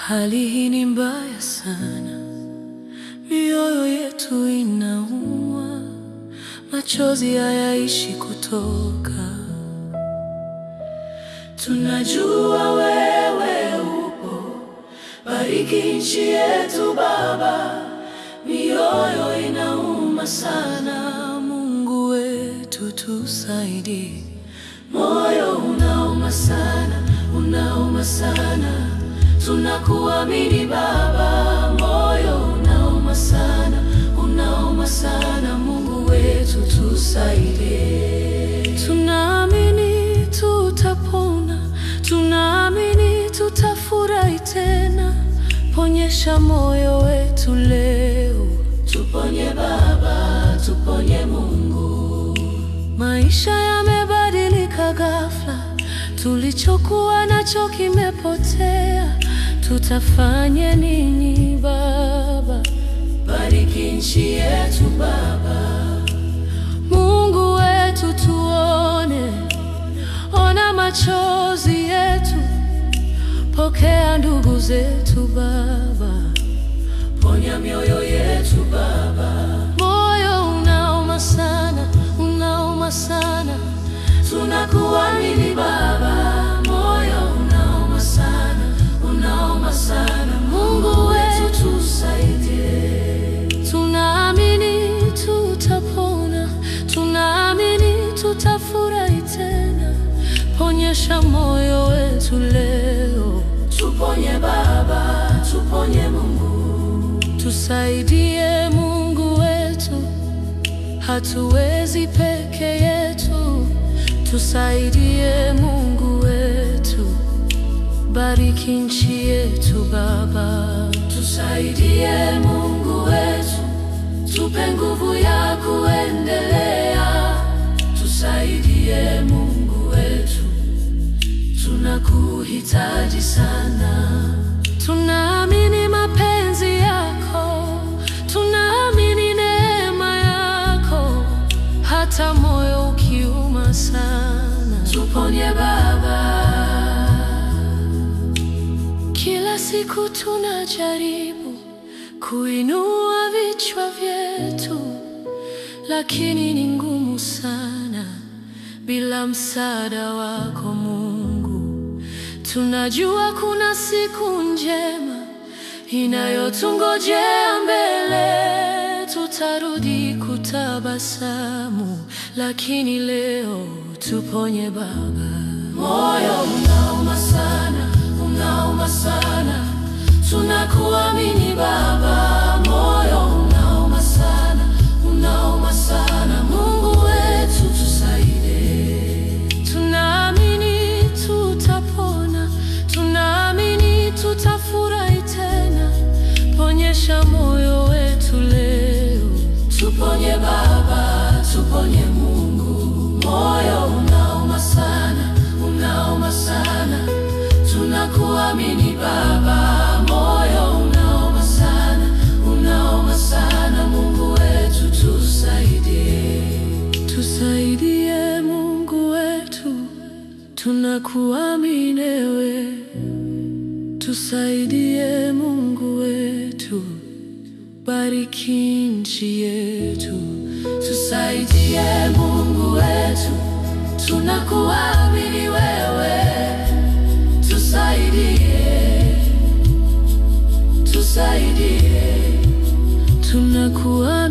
Hali hii ni mbaya sana, mioyo yetu inauma, machozi hayaishi kutoka. Tunajua wewe upo, bariki nchi yetu Baba. Mioyo inauma sana, Mungu wetu tusaidie. Moyo unauma sana, unauma sana, tunakuamini Baba. Moyo unauma sana, unauma sana, Mungu wetu tusaidie. Tunaamini tutapona, tunaamini tutafurahi tena. Ponyesha moyo wetu leo, tuponye Baba, tuponye Mungu. Maisha yamebadilika ghafla, tulichokuwa nacho kimepotea. Tutafanye nini Baba? Bariki nchi yetu Baba. Mungu wetu tuone, ona machozi yetu. Pokea ndugu zetu Baba, ponya mioyo yetu Baba. Moyo unauma sana, unauma sana, tunakuamini Baba. Moyo unauma sana, unauma sana, Mungu wetu tusaidie. Tunaamini tutapona, tunaamini tutafurahi tena. Ponyesha moyo wetu leo, tuponye Baba, tuponye Mungu. Tusaidie Mungu wetu, hatuwezi peke yetu. Tusaidie Mungu wetu, bariki nchi yetu Baba. Tusaidie Mungu wetu, tupe nguvu ya kuendelea. Tusaidie Mungu wetu, tunakuhitaji sana. Tunaamini mapenzi yako, tunaamini neema yako, hata moyo ukiuma sana. Tuponye Baba. Kila siku tunajaribu kuinua vichwa vyetu, lakini ni ngumu sana bila msaada wako Mungu. Tunajua kuna siku njema inayotungojea mbele, tutarudi kutabasamu, lakini leo tuponye Baba. Moyo unauma sana, unauma sana, tunakuamini Baba. Moyo unauma sana, unauma sana, Mungu wetu tusaidie. Tunaamini tutapona, tunaamini tutafurahi tena. Ponyesha moyo wetu leo, tuponye Baba, tuponye Mungu. Moyo unauma sana, unauma sana, tunakuamini Baba. Moyo unauma sana, unauma sana, Mungu wetu tusaidie. Tusaidie Mungu wetu, tunakuamini wewe. Tusaidie Mungu wetu, bariki nchi yetu. Tusaidie Mungu wetu, tunakuamini wewe. Tusaidie, tusaidie, tunakuamini.